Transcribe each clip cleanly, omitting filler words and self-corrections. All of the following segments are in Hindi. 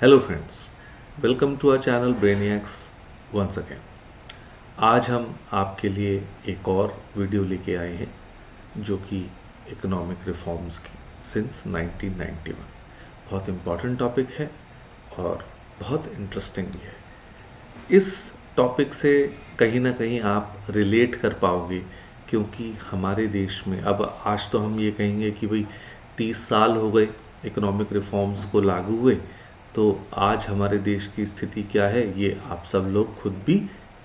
Hello friends, welcome to our channel Brainiacs once again. आज हम आपके लिए एक और वीडियो लेके आए हैं जो कि इकोनॉमिक रिफॉर्म्स की सिंस 1991। बहुत इम्पॉर्टेंट टॉपिक है और बहुत इंटरेस्टिंग भी है। इस टॉपिक से कहीं ना कहीं आप रिलेट कर पाओगे क्योंकि हमारे देश में अब आज तो हम ये कहेंगे कि भाई 30 साल हो गए इकोनॉमिक रिफॉर्म्स को लागू हुए, तो आज हमारे देश की स्थिति क्या है ये आप सब लोग खुद भी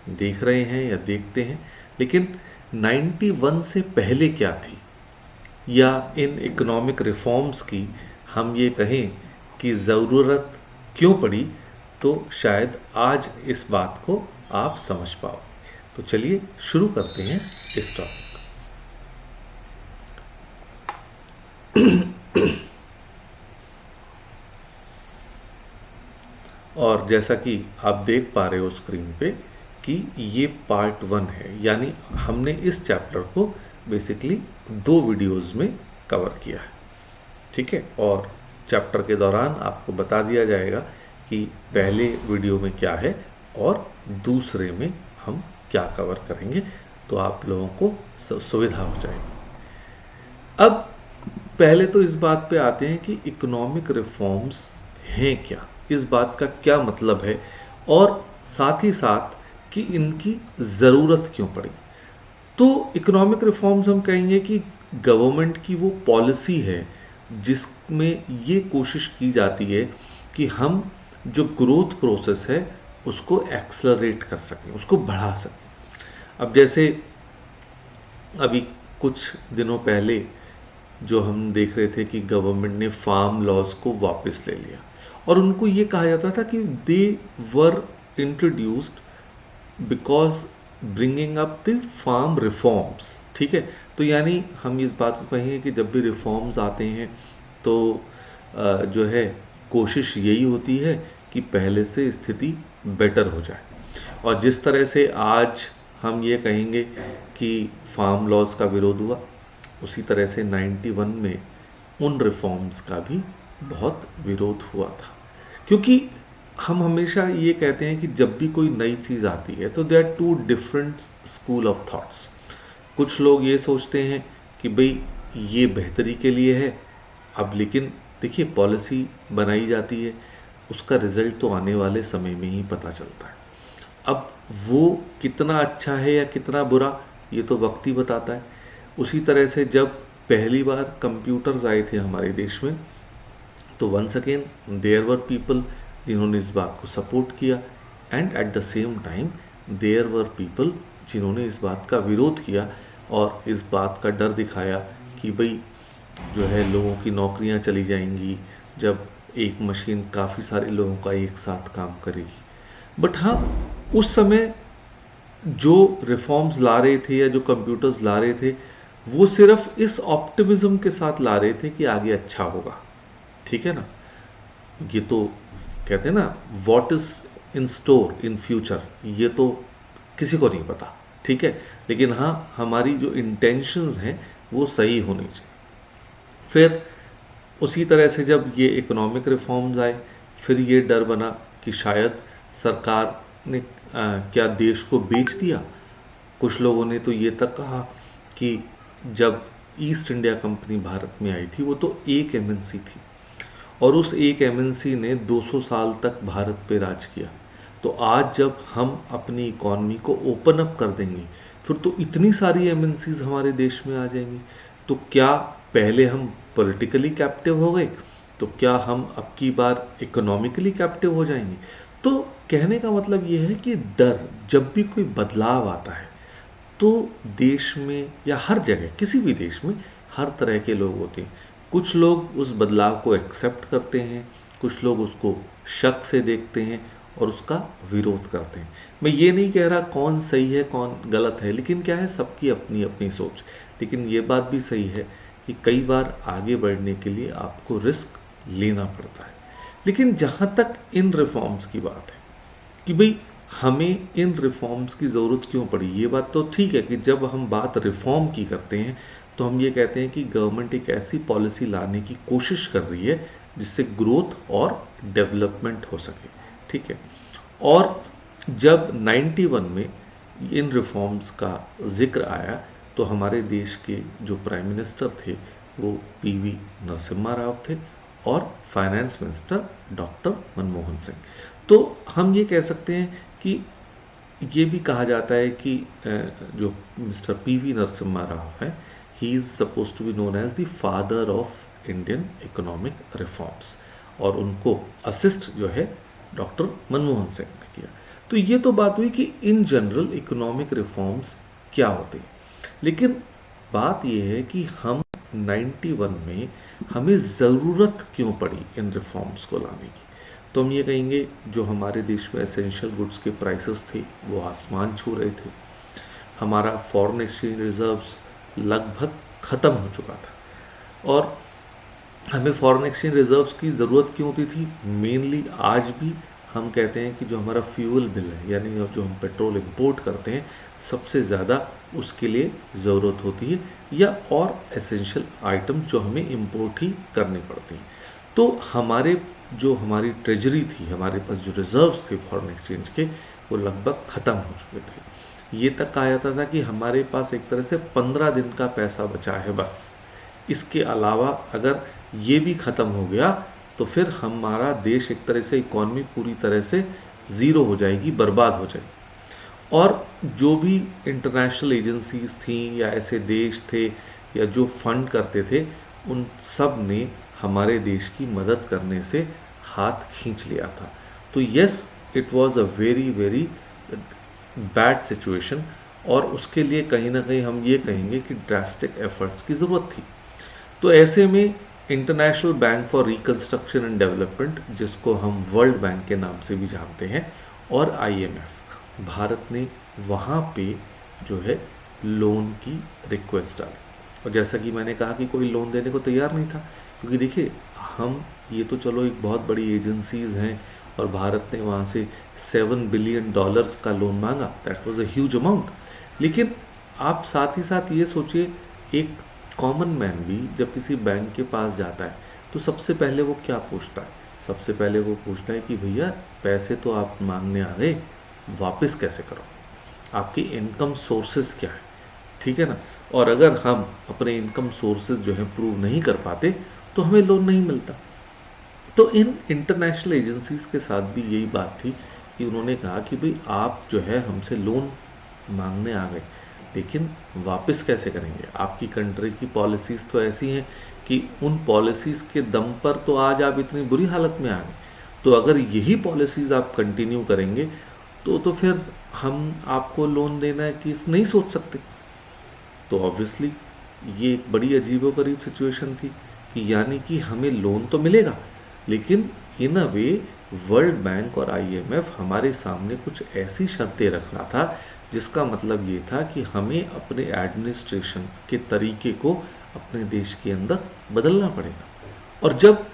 देख रहे हैं या देखते हैं। लेकिन 91 से पहले क्या थी या इन इकोनॉमिक रिफॉर्म्स की हम ये कहें कि ज़रूरत क्यों पड़ी, तो शायद आज इस बात को आप समझ पाओ। तो चलिए शुरू करते हैं इस टॉपिक। और जैसा कि आप देख पा रहे हो स्क्रीन पे कि ये पार्ट 1 है, यानी हमने इस चैप्टर को बेसिकली 2 वीडियोस में कवर किया है। ठीक है, और चैप्टर के दौरान आपको बता दिया जाएगा कि पहले वीडियो में क्या है और दूसरे में हम क्या कवर करेंगे, तो आप लोगों को सुविधा हो जाएगी। अब पहले तो इस बात पे आते हैं कि इकोनॉमिक रिफॉर्म्स हैं क्या, इस बात का क्या मतलब है और साथ ही साथ कि इनकी ज़रूरत क्यों पड़ी। तो इकोनॉमिक रिफॉर्म्स हम कहेंगे कि गवर्नमेंट की वो पॉलिसी है जिसमें ये कोशिश की जाती है कि हम जो ग्रोथ प्रोसेस है उसको एक्सेलरेट कर सकें, उसको बढ़ा सकें। अब जैसे अभी कुछ दिनों पहले जो हम देख रहे थे कि गवर्नमेंट ने फार्म लॉज को वापस ले लिया और उनको ये कहा जाता था कि they were introduced because bringing up the farm reforms. ठीक है, तो यानी हम इस बात को कहेंगे कि जब भी रिफॉर्म्स आते हैं तो जो है कोशिश यही होती है कि पहले से स्थिति बेटर हो जाए। और जिस तरह से आज हम ये कहेंगे कि फार्म लॉज का विरोध हुआ, उसी तरह से 91 में उन रिफॉर्म्स का भी बहुत विरोध हुआ था। क्योंकि हम हमेशा ये कहते हैं कि जब भी कोई नई चीज़ आती है तो they are two different school of thoughts. कुछ लोग ये सोचते हैं कि भाई ये बेहतरी के लिए है, अब लेकिन देखिए पॉलिसी बनाई जाती है, उसका रिजल्ट तो आने वाले समय में ही पता चलता है। अब वो कितना अच्छा है या कितना बुरा ये तो वक्त ही बताता है। उसी तरह से जब पहली बार कंप्यूटर्स आए थे हमारे देश में, तो once again there were people जिन्होंने इस बात को सपोर्ट किया and at the same time there were people जिन्होंने इस बात का विरोध किया और इस बात का डर दिखाया कि भाई जो है लोगों की नौकरियां चली जाएंगी जब एक मशीन काफ़ी सारे लोगों का एक साथ काम करेगी। बट हाँ, उस समय जो रिफॉर्म्स ला रहे थे या जो कंप्यूटर्स ला रहे थे वो सिर्फ इस ऑप्टिमिज्म के साथ ला रहे थे कि आगे अच्छा होगा। ठीक है ना, ये तो कहते हैं ना what is in store in future, ये तो किसी को नहीं पता। ठीक है, लेकिन हाँ हमारी जो इंटेंशंस हैं वो सही होनी चाहिए। फिर उसी तरह से जब ये इकोनॉमिक रिफॉर्म्स आए, फिर ये डर बना कि शायद सरकार ने क्या देश को बेच दिया। कुछ लोगों ने तो ये तक कहा कि जब ईस्ट इंडिया कंपनी भारत में आई थी वो तो एक एमएनसी थी और उस एक एमएनसी ने 200 साल तक भारत पे राज किया। तो आज जब हम अपनी इकॉनमी को ओपन अप कर देंगे फिर तो इतनी सारी एमएनसीज हमारे देश में आ जाएंगी, तो क्या पहले हम पॉलिटिकली कैप्टिव हो गए, तो क्या हम अब की बार इकोनॉमिकली कैप्टिव हो जाएंगे। तो कहने का मतलब ये है कि डर, जब भी कोई बदलाव आता है तो देश में या हर जगह किसी भी देश में हर तरह के लोग होते हैं। कुछ लोग उस बदलाव को एक्सेप्ट करते हैं, कुछ लोग उसको शक से देखते हैं और उसका विरोध करते हैं। मैं ये नहीं कह रहा कौन सही है कौन गलत है, लेकिन क्या है सबकी अपनी अपनी सोच। लेकिन ये बात भी सही है कि कई बार आगे बढ़ने के लिए आपको रिस्क लेना पड़ता है। लेकिन जहाँ तक इन रिफॉर्म्स की बात है कि भाई हमें इन रिफॉर्म्स की ज़रूरत क्यों पड़ी, ये बात तो ठीक है कि जब हम बात रिफॉर्म की करते हैं तो हम ये कहते हैं कि गवर्नमेंट एक ऐसी पॉलिसी लाने की कोशिश कर रही है जिससे ग्रोथ और डेवलपमेंट हो सके, ठीक है। और जब 91 में इन रिफॉर्म्स का जिक्र आया तो हमारे देश के जो प्राइम मिनिस्टर थे वो पीवी नरसिम्हा राव थे और finance minister doctor Manmohan Singh. तो हम ये कह सकते हैं कि ये भी कहा जाता है कि जो मिस्टर पीवी नरसिम्हा राव हैं, he is suppose to be known as the father of Indian economic reforms, और उनको असिस्ट जो है डॉक्टर मनमोहन सिंह ने किया। तो ये तो बात हुई कि इन जनरल इकोनॉमिक रिफॉर्म्स क्या होते हैं, लेकिन बात ये है कि हम 91 में हमें ज़रूरत क्यों पड़ी इन रिफॉर्म्स को लाने की। तो हम ये कहेंगे जो हमारे देश में एसेंशियल गुड्स के प्राइसेस थे वो आसमान छू रहे थे, हमारा फॉरेन एक्सचेंज रिजर्व्स लगभग ख़त्म हो चुका था, और हमें फॉरेन एक्सचेंज रिजर्व्स की ज़रूरत क्यों होती थी। मेनली आज भी हम कहते हैं कि जो हमारा फ्यूल बिल है, यानी जो हम पेट्रोल इंपोर्ट करते हैं, सबसे ज़्यादा उसके लिए ज़रूरत होती है, या और एसेंशियल आइटम जो हमें इंपोर्ट ही करने पड़ती हैं। तो हमारी ट्रेजरी थी, हमारे पास जो रिजर्व्स थे फॉरेन एक्सचेंज के, वो लगभग ख़त्म हो चुके थे। ये तक कहा जाता था कि हमारे पास एक तरह से 15 दिन का पैसा बचा है बस, इसके अलावा अगर ये भी ख़त्म हो गया तो फिर हमारा देश एक तरह से इकॉनमी पूरी तरह से ज़ीरो हो जाएगी, बर्बाद हो जाएगी। और जो भी इंटरनेशनल एजेंसीज थी या ऐसे देश थे या जो फंड करते थे, उन सब ने हमारे देश की मदद करने से हाथ खींच लिया था। तो yes, it was a very very bad situation, और उसके लिए कहीं ना कहीं हम ये कहेंगे कि ड्रास्टिक एफर्ट्स की ज़रूरत थी। तो ऐसे में international bank for reconstruction and development, जिसको हम वर्ल्ड बैंक के नाम से भी जानते हैं, और आईएमएफ, भारत ने वहाँ पे जो है लोन की रिक्वेस्ट डाली। और जैसा कि मैंने कहा कि कोई लोन देने को तैयार नहीं था, क्योंकि देखिए हम ये तो चलो एक बहुत बड़ी एजेंसीज़ हैं, और भारत ने वहाँ से $7 बिलियन का लोन मांगा, that was a huge amount. लेकिन आप साथ ही साथ ये सोचिए, एक कॉमन मैन भी जब किसी बैंक के पास जाता है तो सबसे पहले वो क्या पूछता है? सबसे पहले वो पूछता है कि भैया पैसे तो आप मांगने आ गए, वापस कैसे करो, आपकी इनकम सोर्सेज क्या है, ठीक है ना। और अगर हम अपने इनकम सोर्सेज जो है प्रूव नहीं कर पाते तो हमें लोन नहीं मिलता। तो इन इंटरनेशनल एजेंसीज के साथ भी यही बात थी कि उन्होंने कहा कि भाई आप जो है हमसे लोन मांगने आ गए, लेकिन वापस कैसे करेंगे? आपकी कंट्री की पॉलिसीज़ तो ऐसी हैं कि उन पॉलिसीज़ के दम पर तो आज आप इतनी बुरी हालत में आ गए, तो अगर यही पॉलिसीज़ आप कंटिन्यू करेंगे तो फिर हम आपको लोन देना कि नहीं सोच सकते। तो ऑब्वियसली ये एक बड़ी अजीबोगरीब सिचुएशन थी कि यानी कि हमें लोन तो मिलेगा, लेकिन इन अ वे वर्ल्ड बैंक और आईएमएफ हमारे सामने कुछ ऐसी शर्तें रख रहा था जिसका मतलब ये था कि हमें अपने एडमिनिस्ट्रेशन के तरीके को अपने देश के अंदर बदलना पड़ेगा। और जब,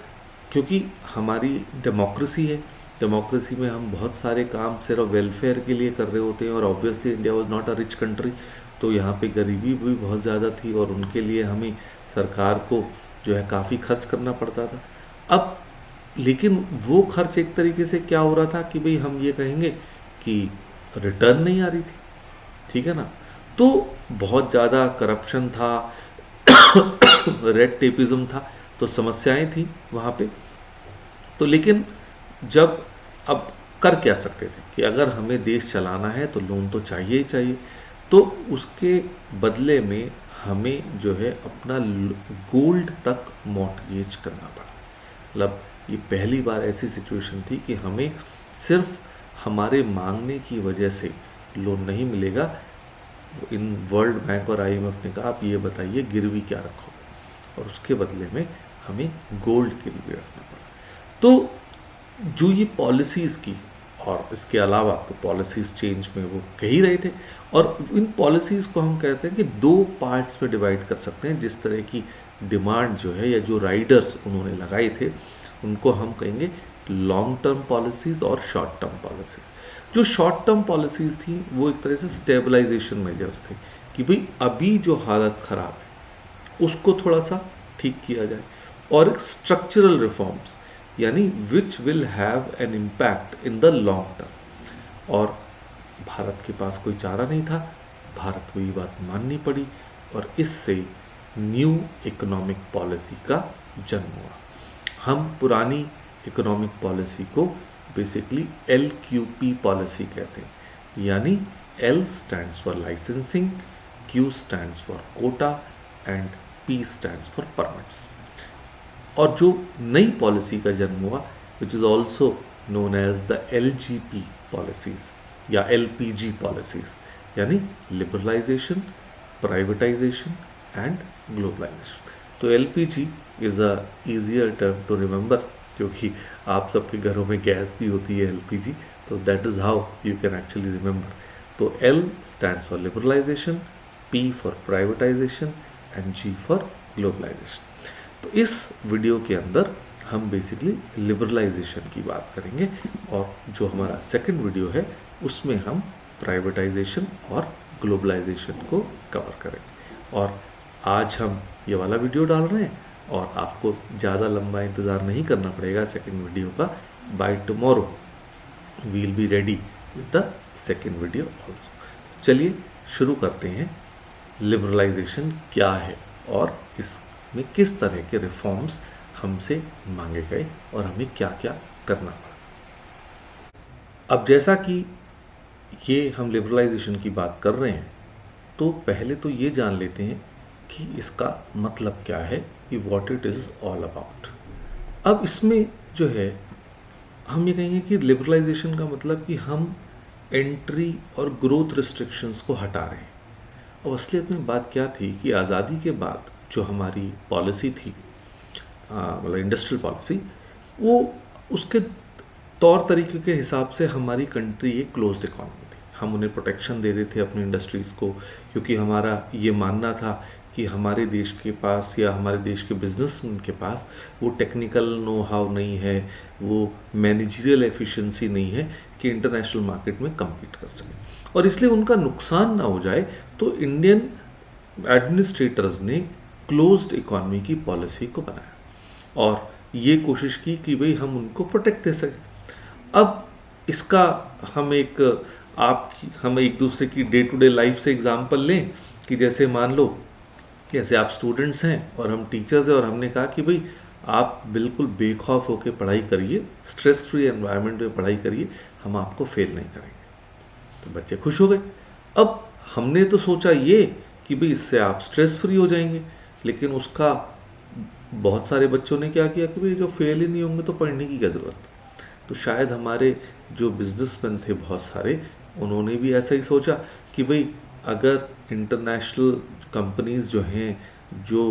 क्योंकि हमारी डेमोक्रेसी है, डेमोक्रेसी में हम बहुत सारे काम सिर्फ वेलफेयर के लिए कर रहे होते हैं, और obviously India was not a rich country, तो यहाँ पे गरीबी भी बहुत ज़्यादा थी और उनके लिए हमें सरकार को जो है काफ़ी खर्च करना पड़ता था। अब लेकिन वो खर्च एक तरीके से क्या हो रहा था कि भाई हम ये कहेंगे कि रिटर्न नहीं आ रही थी, ठीक है ना। तो बहुत ज़्यादा करप्शन था, रेड टेपिज्म था, तो समस्याएं थी वहाँ पे। तो लेकिन जब, अब कर क्या सकते थे कि अगर हमें देश चलाना है तो लोन तो चाहिए ही चाहिए, तो उसके बदले में हमें जो है अपना गोल्ड तक मॉर्टगेज करना पड़ा। मतलब ये पहली बार ऐसी सिचुएशन थी कि हमें सिर्फ हमारे मांगने की वजह से लोन नहीं मिलेगा। इन वर्ल्ड बैंक और आईएमएफ ने कहा आप ये बताइए गिरवी क्या रखोगे, और उसके बदले में हमें गोल्ड गिरवी रखना पड़ा। तो जो ये पॉलिसीज़ की, और इसके अलावा तो पॉलिसीज़ चेंज में वो कह ही रहे थे, और इन पॉलिसीज़ को हम कहते हैं कि दो पार्ट्स में डिवाइड कर सकते हैं। जिस तरह की डिमांड जो है या जो राइडर्स उन्होंने लगाए थे उनको हम कहेंगे लॉन्ग टर्म पॉलिसीज़ और शॉर्ट टर्म पॉलिसीज़। जो शॉर्ट टर्म पॉलिसीज़ थी वो एक तरह से स्टेबलाइजेशन मेजर्स थे कि भाई अभी जो हालत ख़राब है उसको थोड़ा सा ठीक किया जाए, और स्ट्रक्चरल रिफॉर्म्स यानी which will have an impact in the long term. और भारत के पास कोई चारा नहीं था, भारत को ये बात माननी पड़ी और इससे न्यू इकोनॉमिक पॉलिसी का जन्म हुआ। हम पुरानी इकोनॉमिक पॉलिसी को बेसिकली LQP पॉलिसी कहते हैं, यानी L stands for licensing, Q stands for quota and P stands for permits. और जो नई पॉलिसी का जन्म हुआ which is also known as the LGP policies या LPG पॉलिसीज, यानी लिबरलाइजेशन, प्राइवेटाइजेशन एंड ग्लोबलाइजेशन। तो LPG is a easier term to remember, क्योंकि आप सबके घरों में गैस भी होती है LPG, तो that is how you can actually remember. तो L stands for liberalisation, P for privatisation and G for globalisation. तो इस वीडियो के अंदर हम बेसिकली लिबरलाइजेशन की बात करेंगे और जो हमारा सेकंड वीडियो है उसमें हम प्राइवेटाइजेशन और ग्लोबलाइजेशन को कवर करेंगे। और आज हम ये वाला वीडियो डाल रहे हैं और आपको ज़्यादा लंबा इंतज़ार नहीं करना पड़ेगा सेकंड वीडियो का। By tomorrow we will be ready with the second video also. चलिए शुरू करते हैं। लिबरलाइजेशन क्या है और इसमें किस तरह के रिफॉर्म्स हमसे मांगे गए और हमें क्या क्या करना पड़ा। अब जैसा कि ये हम लिबरलाइजेशन की बात कर रहे हैं, तो पहले तो ये जान लेते हैं कि इसका मतलब क्या है, कि what it is all about. अब इसमें जो है हम ये कहेंगे कि लिबरलाइजेशन का मतलब कि हम एंट्री और ग्रोथ रिस्ट्रिक्शंस को हटा रहे हैं। और असलियत में बात क्या थी कि आज़ादी के बाद जो हमारी पॉलिसी थी, मतलब इंडस्ट्रियल पॉलिसी, वो उसके तौर तरीके के हिसाब से हमारी कंट्री एक क्लोज्ड इकॉनमी थी। हम उन्हें प्रोटेक्शन दे रहे थे अपनी इंडस्ट्रीज़ को, क्योंकि हमारा ये मानना था कि हमारे देश के पास या हमारे देश के बिजनेसमैन के पास वो टेक्निकल नो हाउ नहीं है, वो मैनेजरियल एफिशिएंसी नहीं है कि इंटरनेशनल मार्केट में कम्पीट कर सकें। और इसलिए उनका नुकसान ना हो जाए तो इंडियन एडमिनिस्ट्रेटर्स ने क्लोज्ड इकॉनमी की पॉलिसी को बनाया और ये कोशिश की कि भाई हम उनको प्रोटेक्ट दे सकें। अब इसका हम एक दूसरे की डे टू डे लाइफ से एग्जांपल लें कि जैसे मान लो जैसे आप स्टूडेंट्स हैं और हम टीचर्स हैं और हमने कहा कि भाई आप बिल्कुल बेखौफ होकर पढ़ाई करिए, स्ट्रेस फ्री एनवायरनमेंट में पढ़ाई करिए, हम आपको फेल नहीं करेंगे। तो बच्चे खुश हो गए। अब हमने तो सोचा ये कि भाई इससे आप स्ट्रेस फ्री हो जाएंगे, लेकिन उसका बहुत सारे बच्चों ने क्या किया कि भाई जो फेल ही नहीं होंगे तो पढ़ने की क्या ज़रूरत। तो शायद हमारे जो बिजनेसमैन थे बहुत सारे, उन्होंने भी ऐसा ही सोचा कि भाई अगर इंटरनेशनल कंपनीज जो हैं जो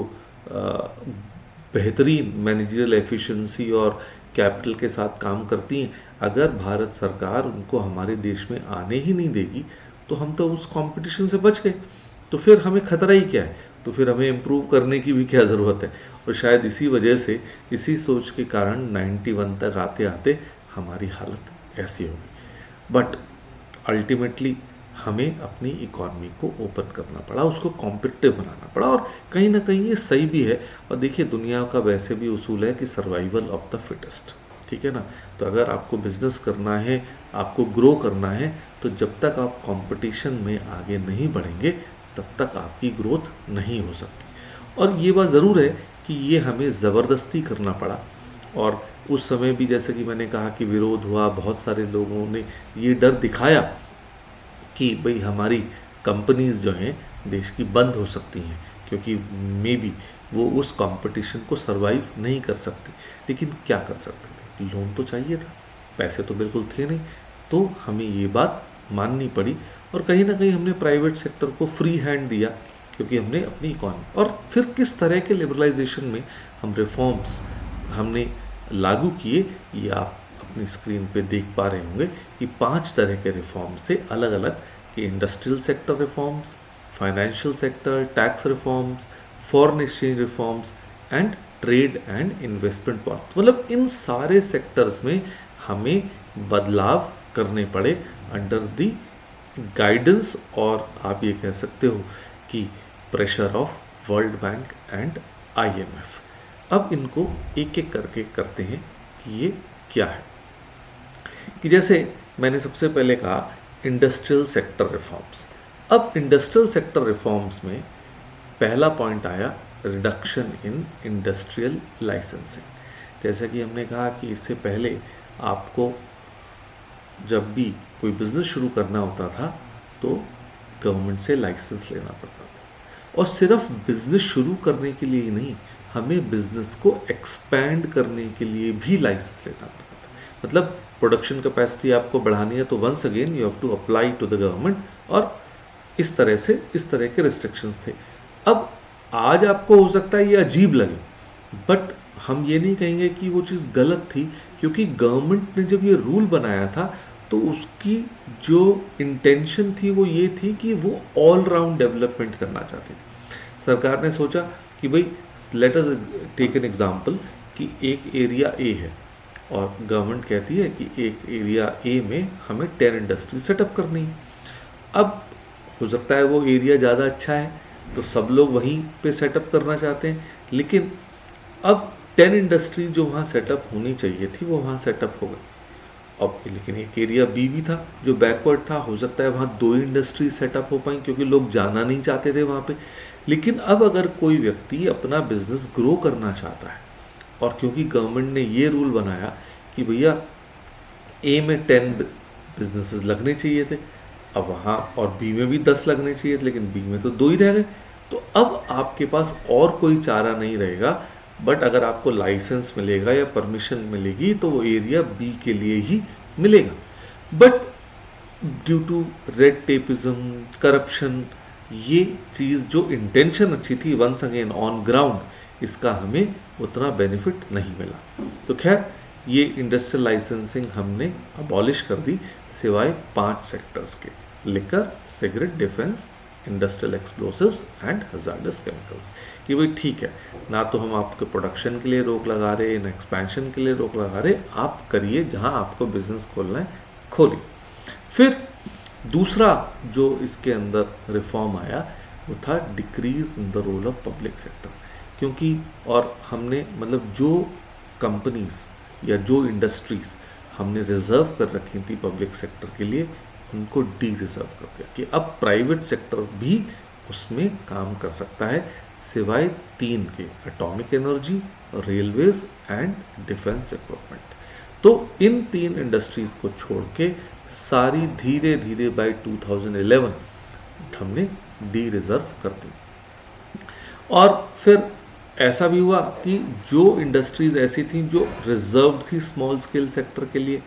बेहतरीन मैनेजरियल एफिशिएंसी और कैपिटल के साथ काम करती हैं, अगर भारत सरकार उनको हमारे देश में आने ही नहीं देगी तो हम तो उस कंपटीशन से बच गए, तो फिर हमें खतरा ही क्या है, तो फिर हमें इम्प्रूव करने की भी क्या ज़रूरत है। और शायद इसी वजह से, इसी सोच के कारण 91 तक आते आते हमारी हालत ऐसी हो गई। बट अल्टीमेटली हमें अपनी इकॉनमी को ओपन करना पड़ा, उसको कॉम्पिटिटिव बनाना पड़ा, और कहीं ना कहीं ये सही भी है। और देखिए दुनिया का वैसे भी उसूल है कि सर्वाइवल ऑफ द फिटेस्ट, ठीक है ना। तो अगर आपको बिजनेस करना है, आपको ग्रो करना है, तो जब तक आप कंपटीशन में आगे नहीं बढ़ेंगे तब तक आपकी ग्रोथ नहीं हो सकती। और ये बात ज़रूर है कि ये हमें ज़बरदस्ती करना पड़ा। और उस समय भी जैसे कि मैंने कहा कि विरोध हुआ, बहुत सारे लोगों ने ये डर दिखाया कि भाई हमारी कंपनीज़ जो हैं देश की बंद हो सकती हैं, क्योंकि मे बी वो उस कंपटीशन को सरवाइव नहीं कर सकती। लेकिन क्या कर सकते थे, लोन तो चाहिए था, पैसे तो बिल्कुल थे नहीं, तो हमें ये बात माननी पड़ी। और कहीं ना कहीं हमने प्राइवेट सेक्टर को फ्री हैंड दिया, क्योंकि हमने अपनी इकॉनमी, और फिर किस तरह के लिबरलाइजेशन में हम रिफॉर्म्स हमने लागू किए, ये आप अपनी स्क्रीन पे देख पा रहे होंगे कि 5 तरह के रिफॉर्म्स थे अलग अलग, कि industrial sector reforms, financial sector, tax reforms, foreign exchange reforms and trade and investment policy. मतलब इन सारे सेक्टर्स में हमें बदलाव करने पड़े अंडर दी गाइडेंस, और आप ये कह सकते हो कि pressure of world bank and IMF। अब इनको एक एक करके करते हैं कि ये क्या है। कि जैसे मैंने सबसे पहले कहा इंडस्ट्रियल सेक्टर रिफॉर्म्स। अब इंडस्ट्रियल सेक्टर रिफॉर्म्स में पहला पॉइंट आया रिडक्शन इन इंडस्ट्रियल लाइसेंसिंग। जैसा कि हमने कहा कि इससे पहले आपको जब भी कोई बिज़नेस शुरू करना होता था तो गवर्नमेंट से लाइसेंस लेना पड़ता था, और सिर्फ बिज़नेस शुरू करने के लिए ही नहीं, हमें बिज़नेस को एक्सपैंड करने के लिए भी लाइसेंस लेना पड़ता था। मतलब प्रोडक्शन कैपेसिटी आपको बढ़ानी है तो once again you have to apply to the government, और इस तरह के रिस्ट्रिक्शंस थे। अब आज आपको हो सकता है ये अजीब लगे, बट हम ये नहीं कहेंगे कि वो चीज़ गलत थी, क्योंकि गवर्नमेंट ने जब ये रूल बनाया था तो उसकी जो इंटेंशन थी वो ये थी कि वो ऑल राउंड डेवलपमेंट करना चाहती थी। सरकार ने सोचा कि भाई let us take an example कि एक एरिया ए है और गवर्नमेंट कहती है कि एक एरिया ए में हमें 10 इंडस्ट्री सेटअप करनी है। अब हो सकता है वो एरिया ज़्यादा अच्छा है तो सब लोग वहीं पे सेटअप करना चाहते हैं, लेकिन अब 10 इंडस्ट्रीज जो वहाँ सेटअप होनी चाहिए थी वो वहाँ सेटअप हो गई। अब लेकिन एक एरिया बी भी था जो बैकवर्ड था, हो सकता है वहाँ 2 इंडस्ट्रीज सेटअप हो पाई क्योंकि लोग जाना नहीं चाहते थे वहाँ पे। लेकिन अब अगर कोई व्यक्ति अपना बिजनेस ग्रो करना चाहता है, और क्योंकि गवर्नमेंट ने ये रूल बनाया कि भैया ए में 10 बिजनेसेस लगने चाहिए थे, अब वहाँ और बी में भी 10 लगने चाहिए थे, लेकिन बी में तो 2 ही रह गए। तो अब आपके पास और कोई चारा नहीं रहेगा, बट अगर आपको लाइसेंस मिलेगा या परमिशन मिलेगी तो वो एरिया बी के लिए ही मिलेगा। But due to red tapism, corruption, ये चीज़ जो इंटेंशन अच्छी थी वंस अगेन ऑन ग्राउंड, इसका हमें उतना बेनिफिट नहीं मिला। तो खैर ये इंडस्ट्रियल लाइसेंसिंग हमने अबॉलिश कर दी, सिवाय 5 सेक्टर्स के, liquor, cigarette, defence, industrial explosives and hazardous chemicals. कि भाई ठीक है, ना तो हम आपके प्रोडक्शन के लिए रोक लगा रहे, ना एक्सपेंशन के लिए रोक लगा रहे, आप करिए जहां आपको बिजनेस खोलना है खोलिए। फिर दूसरा जो इसके अंदर रिफॉर्म आया वो था decrease in the role of public sector. क्योंकि और हमने मतलब जो कंपनीज या जो इंडस्ट्रीज हमने रिजर्व कर रखी थी पब्लिक सेक्टर के लिए, उनको डी रिजर्व कर दिया कि अब प्राइवेट सेक्टर भी उसमें काम कर सकता है, सिवाय 3 के, atomic energy, railways and defence equipment. तो इन 3 इंडस्ट्रीज को छोड़ के सारी धीरे धीरे बाय 2011 हमने डी रिजर्व कर दी। और फिर ऐसा भी हुआ कि जो इंडस्ट्रीज ऐसी थी जो रिजर्व थी स्मॉल स्केल सेक्टर के लिए,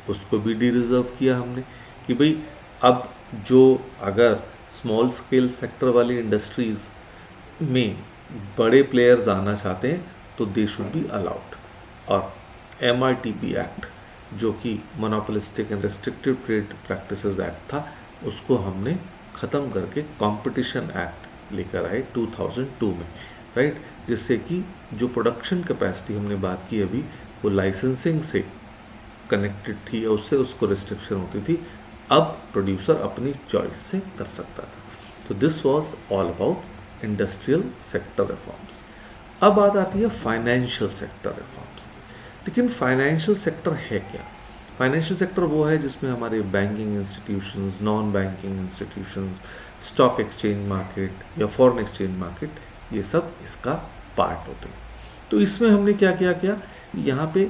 उसको भी डी रिजर्व किया हमने कि भाई अब जो अगर स्मॉल स्केल सेक्टर वाली इंडस्ट्रीज में बड़े प्लेयर्स आना चाहते हैं तो दे शुड बी अलाउड। और MRTP एक्ट जो कि monopolistic and restrictive trade practices act था, उसको हमने ख़त्म करके कंपटीशन एक्ट लेकर आए 2002 में, राइट, जिससे कि जो प्रोडक्शन कैपेसिटी हमने बात की अभी, वो लाइसेंसिंग से कनेक्टेड थी या उससे उसको रिस्ट्रिक्शन होती थी, अब प्रोड्यूसर अपनी चॉइस से कर सकता था। तो this was all about industrial sector reforms. अब बात आती है फाइनेंशियल सेक्टर रिफॉर्म्स की। लेकिन फाइनेंशियल सेक्टर है क्या? फाइनेंशियल सेक्टर वो है जिसमें हमारे banking institutions, non banking institutions, stock exchange market या फॉरेन एक्सचेंज मार्केट, ये सब इसका पार्ट होते हैं। तो इसमें हमने क्या किया, यहाँ पे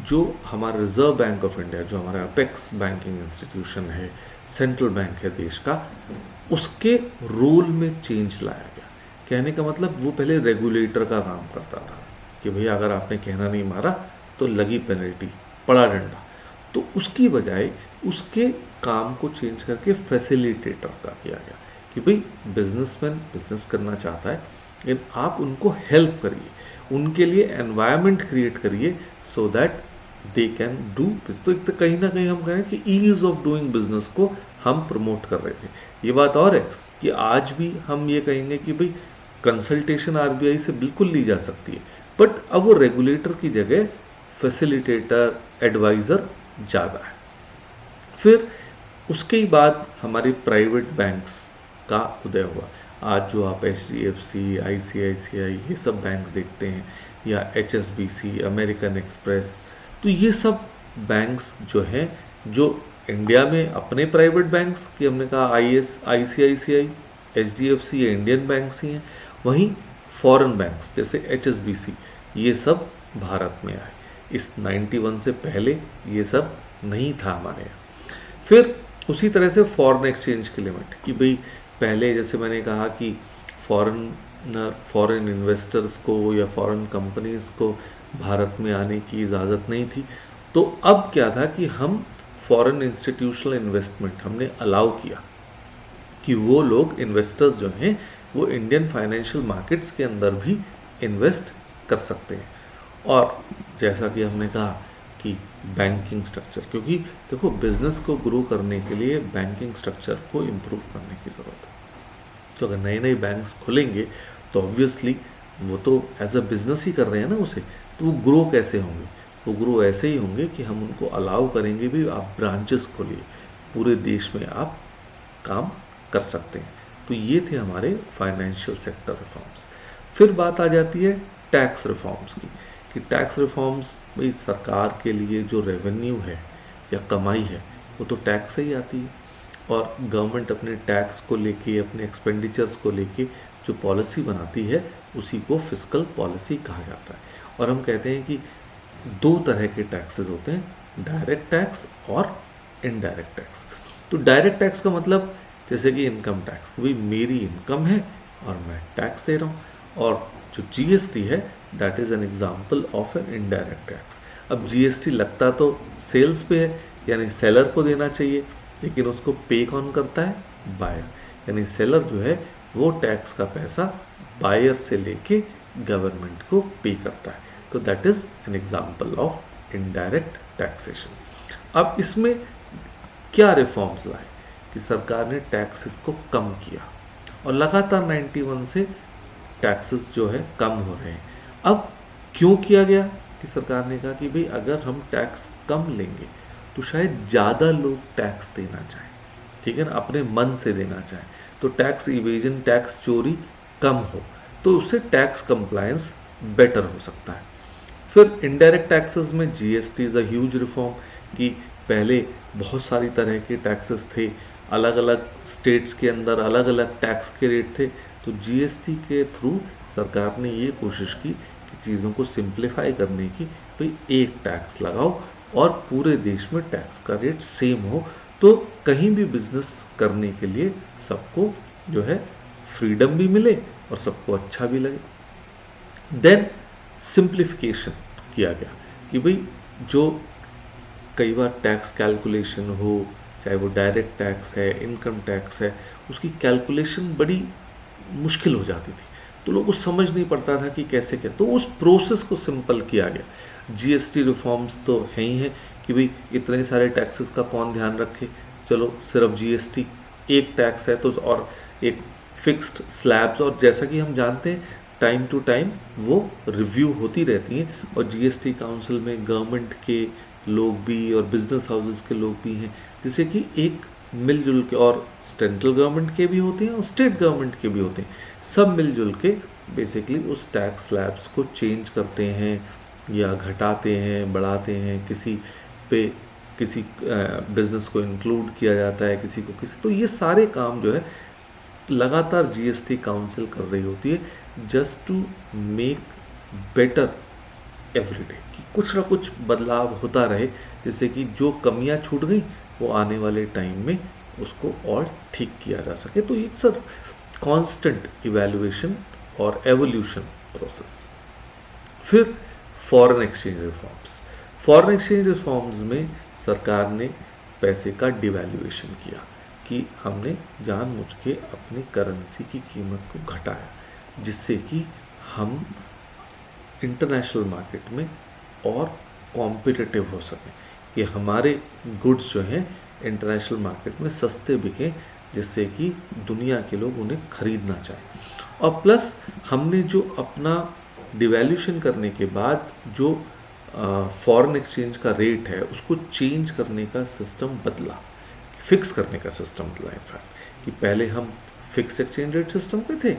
जो हमारा रिजर्व बैंक ऑफ इंडिया, जो हमारा अपेक्स बैंकिंग इंस्टीट्यूशन है, सेंट्रल बैंक है देश का, उसके रोल में चेंज लाया गया। कहने का मतलब वो पहले रेगुलेटर का काम करता था कि भैया अगर आपने कहना नहीं मारा तो लगी पेनल्टी, पड़ा डंडा। तो उसकी बजाय उसके काम को चेंज करके फैसिलिटेटर का किया गया कि भाई बिजनेसमैन बिजनेस करना चाहता है, लेकिन आप उनको हेल्प करिए, उनके लिए एनवायरनमेंट क्रिएट करिए so that they can do business. तो एक तो कहीं ना कहीं हम कहें कि ईज ऑफ डूइंग बिजनेस को हम प्रमोट कर रहे थे। ये बात और है कि आज भी हम ये कहेंगे कि भाई कंसल्टेशन RBI से बिल्कुल ली जा सकती है, बट अब वो रेगुलेटर की जगह फैसिलिटेटर, एडवाइज़र ज़्यादा है। फिर उसके बाद हमारे प्राइवेट बैंक्स का उदय हुआ। आज जो आप HDFC, ICICI ये सब बैंक्स देखते हैं, या HSBC, अमेरिकन एक्सप्रेस, तो ये सब बैंक्स जो हैं, जो इंडिया में अपने प्राइवेट बैंक्स की हमने कहा ICICI, HDFC ये इंडियन बैंक्स ही हैं, वहीं फॉरेन बैंक्स जैसे HSBC ये सब भारत में आए। इस 91 से पहले ये सब नहीं था हमारे यहाँ। फिर उसी तरह से फॉरेन एक्सचेंज की लिमिट, कि भाई पहले जैसे मैंने कहा कि फॉरेन इन्वेस्टर्स को या फॉरेन कंपनीज को भारत में आने की इजाज़त नहीं थी। तो अब क्या था कि हम फॉरेन इंस्टीट्यूशनल इन्वेस्टमेंट हमने अलाउ किया कि वो लोग इन्वेस्टर्स जो हैं वो इंडियन फाइनेंशियल मार्केट्स के अंदर भी इन्वेस्ट कर सकते हैं। और जैसा कि हमने कहा कि बैंकिंग स्ट्रक्चर, क्योंकि देखो बिजनेस को ग्रो करने के लिए बैंकिंग स्ट्रक्चर को इम्प्रूव करने की ज़रूरत है। तो अगर नए नए बैंक्स खुलेंगे तो ऑब्वियसली वो तो एज अ बिजनेस ही कर रहे हैं ना उसे, तो वो ग्रो कैसे होंगे? वो ग्रो ऐसे ही होंगे कि हम उनको अलाउ करेंगे भी आप ब्रांचेस खोलिए, पूरे देश में आप काम कर सकते हैं। तो ये थे हमारे फाइनेंशियल सेक्टर रिफॉर्म्स। फिर बात आ जाती है टैक्स रिफॉर्म्स की, कि टैक्स रिफॉर्म्स भाई सरकार के लिए जो रेवेन्यू है या कमाई है वो तो टैक्स से ही आती है, और गवर्नमेंट अपने टैक्स को लेके, अपने एक्सपेंडिचर्स को लेके जो पॉलिसी बनाती है उसी को फिस्कल पॉलिसी कहा जाता है। और हम कहते हैं कि दो तरह के टैक्सेस होते हैं, डायरेक्ट टैक्स और इनडायरेक्ट टैक्स। तो डायरेक्ट टैक्स का मतलब जैसे कि इनकम टैक्स, भाई मेरी इनकम है और मैं टैक्स दे रहा हूँ, और जो GST है that is an example of an indirect tax. अब GST लगता तो सेल्स पे है, यानी सेलर को देना चाहिए, लेकिन उसको पे कौन करता है? बायर, यानी सेलर जो है वो टैक्स का पैसा बायर से लेके गवर्नमेंट को पे करता है। तो that is an example of indirect taxation. अब इसमें क्या रिफॉर्म्स लाए कि सरकार ने टैक्सेस को कम किया, और लगातार 91 से टैक्सेस जो है कम हो रहे हैं। अब क्यों किया गया कि सरकार ने कहा कि भाई अगर हम टैक्स कम लेंगे तो शायद ज़्यादा लोग टैक्स देना चाहें, ठीक है ना, अपने मन से देना चाहें, तो टैक्स इवेजन, टैक्स चोरी कम हो, तो उससे टैक्स कंप्लायंस बेटर हो सकता है। फिर इनडायरेक्ट टैक्सेस में GST is a huge reform, कि पहले बहुत सारी तरह के टैक्सेस थे, अलग अलग स्टेट्स के अंदर अलग अलग टैक्स के रेट थे। तो GST के थ्रू सरकार ने ये कोशिश की कि चीज़ों को सिंप्लीफाई करने की, भाई एक टैक्स लगाओ और पूरे देश में टैक्स का रेट सेम हो, तो कहीं भी बिजनेस करने के लिए सबको जो है फ्रीडम भी मिले और सबको अच्छा भी लगे। देन सिंप्लीफिकेशन किया गया कि भाई जो कई बार टैक्स कैलकुलेशन हो, चाहे वो डायरेक्ट टैक्स है, इनकम टैक्स है, उसकी कैलकुलेशन बड़ी मुश्किल हो जाती थी, तो लोगों को समझ नहीं पड़ता था कि कैसे क्या, तो उस प्रोसेस को सिंपल किया गया। GST रिफॉर्म्स तो है ही हैं कि भाई इतने सारे टैक्सेस का कौन ध्यान रखे, चलो सिर्फ GST एक टैक्स है तो, और एक फिक्स्ड स्लैब्स, और जैसा कि हम जानते हैं टाइम टू टाइम वो रिव्यू होती रहती हैं, और GST काउंसिल में गवर्नमेंट के लोग भी और बिजनेस हाउसेस के लोग भी हैं, जिससे कि एक मिलजुल के, और सेंट्रल गवर्नमेंट के भी होते हैं और स्टेट गवर्नमेंट के भी होते हैं, सब मिलजुल के बेसिकली उस टैक्स स्लैब्स को चेंज करते हैं या घटाते हैं, बढ़ाते हैं, किसी पे किसी बिजनेस को इंक्लूड किया जाता है, किसी को किसी, तो ये सारे काम जो है लगातार GST काउंसिल कर रही होती है, just to make better everyday, कि कुछ ना कुछ बदलाव होता रहे, जिससे कि जो कमियां छूट गई वो आने वाले टाइम में उसको और ठीक किया जा सके। तो ये सर कांस्टेंट इवैल्यूएशन और एवोल्यूशन प्रोसेस। फिर foreign exchange reforms. Foreign exchange reforms में सरकार ने पैसे का डिवैल्यूएशन किया, कि हमने जानबूझ के अपनी करेंसी की कीमत को घटाया, जिससे कि हम इंटरनेशनल मार्केट में और कॉम्पिटिटिव हो सकें, कि हमारे गुड्स जो हैं इंटरनेशनल मार्केट में सस्ते बिकें, जिससे कि दुनिया के लोग उन्हें खरीदना चाहें। और प्लस हमने जो अपना डिवैल्यूशन करने के बाद जो फॉरेन एक्सचेंज का रेट है उसको चेंज करने का सिस्टम बदला, फिक्स करने का सिस्टम बदला। इनफैक्ट कि पहले हम फिक्स एक्सचेंज रेट सिस्टम पे थे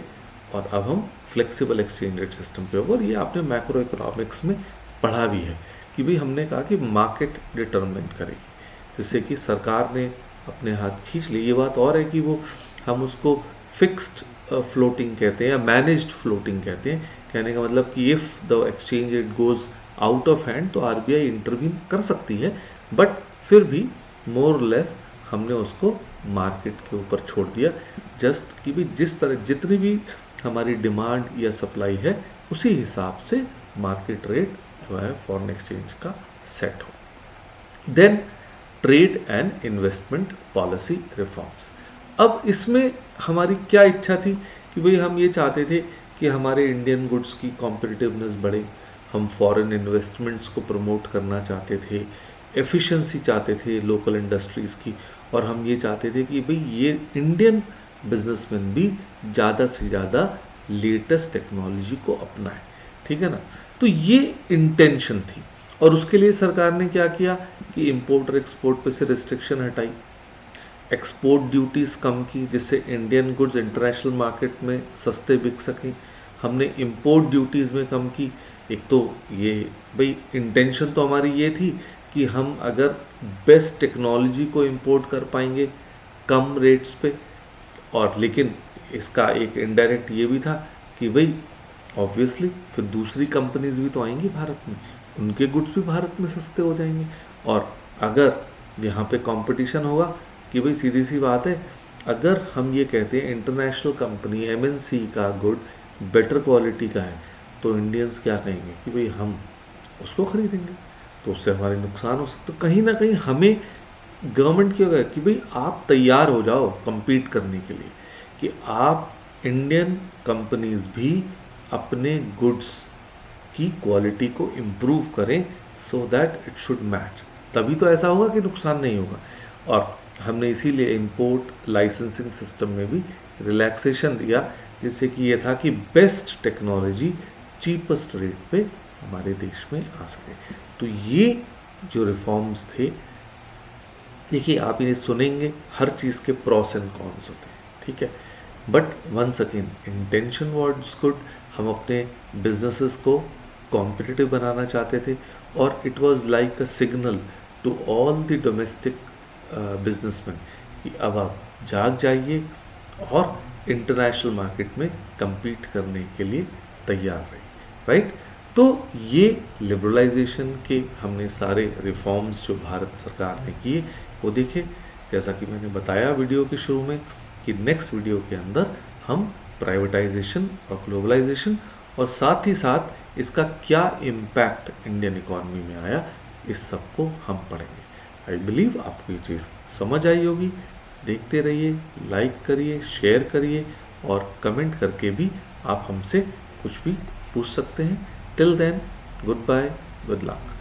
और अब हम फ्लेक्सिबल एक्सचेंज रेट सिस्टम पे हो, और ये आपने मैक्रो इकोनॉमिक्स में पढ़ा भी है कि भाई हमने कहा कि मार्केट डिटरमिन करेगी, जिससे कि सरकार ने अपने हाथ खींच ली। ये बात और है कि वो हम उसको फिक्स्ड फ्लोटिंग कहते हैं या मैनेज्ड फ्लोटिंग कहते हैं। कहने का मतलब कि if the exchange rate goes out of hand तो आरबीआई इंटरवीन कर सकती है, बट फिर भी मोर लेस हमने उसको मार्केट के ऊपर छोड़ दिया, जस्ट कि भी जिस तरह जितनी भी हमारी डिमांड या सप्लाई है उसी हिसाब से मार्केट रेट जो है फॉरेन एक्सचेंज का सेट हो। Then trade and investment policy reforms. अब इसमें हमारी क्या इच्छा थी कि भाई हम ये चाहते थे कि हमारे इंडियन गुड्स की कॉम्पिटिटिवनेस बढ़े, हम फॉरेन इन्वेस्टमेंट्स को प्रमोट करना चाहते थे, एफिशिएंसी चाहते थे लोकल इंडस्ट्रीज़ की, और हम ये चाहते थे कि भाई ये इंडियन बिजनेसमैन भी ज़्यादा से ज़्यादा लेटेस्ट टेक्नोलॉजी को अपनाएं, ठीक है ना। तो ये इंटेंशन थी, और उसके लिए सरकार ने क्या किया कि इंपोर्ट और एक्सपोर्ट पे से रिस्ट्रिक्शन हटाई, एक्सपोर्ट ड्यूटीज़ कम की, जिससे इंडियन गुड्स इंटरनेशनल मार्केट में सस्ते बिक सकें। हमने इंपोर्ट ड्यूटीज़ में कम की। एक तो ये भाई इंटेंशन तो हमारी ये थी कि हम अगर बेस्ट टेक्नोलॉजी को इंपोर्ट कर पाएंगे कम रेट्स पे, और लेकिन इसका एक इनडायरेक्ट ये भी था कि भाई ऑब्वियसली फिर दूसरी कंपनीज भी तो आएंगी भारत में, उनके गुड्स भी भारत में सस्ते हो जाएंगे। और अगर यहाँ पे कंपटीशन होगा कि भाई सीधी सी बात है, अगर हम ये कहते हैं इंटरनेशनल कंपनी एमएनसी का गुड बेटर क्वालिटी का है, तो इंडियंस क्या कहेंगे कि भाई हम उसको खरीदेंगे, तो उससे हमारे नुकसान हो सकते। तो कहीं ना कहीं हमें गवर्नमेंट क्या कहे कि भाई आप तैयार हो जाओ compete करने के लिए, कि आप इंडियन कंपनीज भी अपने गुड्स की क्वालिटी को इम्प्रूव करें so that it should match, तभी तो ऐसा होगा कि नुकसान नहीं होगा। और हमने इसीलिए इंपोर्ट लाइसेंसिंग सिस्टम में भी रिलैक्सेशन दिया, जिससे कि ये था कि बेस्ट टेक्नोलॉजी चीपेस्ट रेट पे हमारे देश में आ सके। तो ये जो रिफॉर्म्स थे, देखिए आप इन्हें सुनेंगे, हर चीज़ के प्रॉस एंड कॉन्स होते हैं, ठीक है, but once again intention was good. हम अपने बिजनेसेस को कॉम्पिटिटिव बनाना चाहते थे, और it was like a signal to all the domestic businessman कि अब आप जाग जाइए और इंटरनेशनल मार्केट में compete करने के लिए तैयार रहिए, राइट। तो ये लिबरलाइजेशन के हमने सारे रिफॉर्म्स जो भारत सरकार ने किए वो देखे। जैसा कि मैंने बताया वीडियो के शुरू में कि नेक्स्ट वीडियो के अंदर हम प्राइवेटाइजेशन और ग्लोबलाइजेशन और साथ ही साथ इसका क्या इम्पैक्ट इंडियन इकॉनमी में आया, इस सब को हम पढ़ेंगे। आई बिलीव आपको ये चीज़ समझ आई होगी। देखते रहिए, लाइक करिए, शेयर करिए, और कमेंट करके भी आप हमसे कुछ भी पूछ सकते हैं। Till then, goodbye, good luck.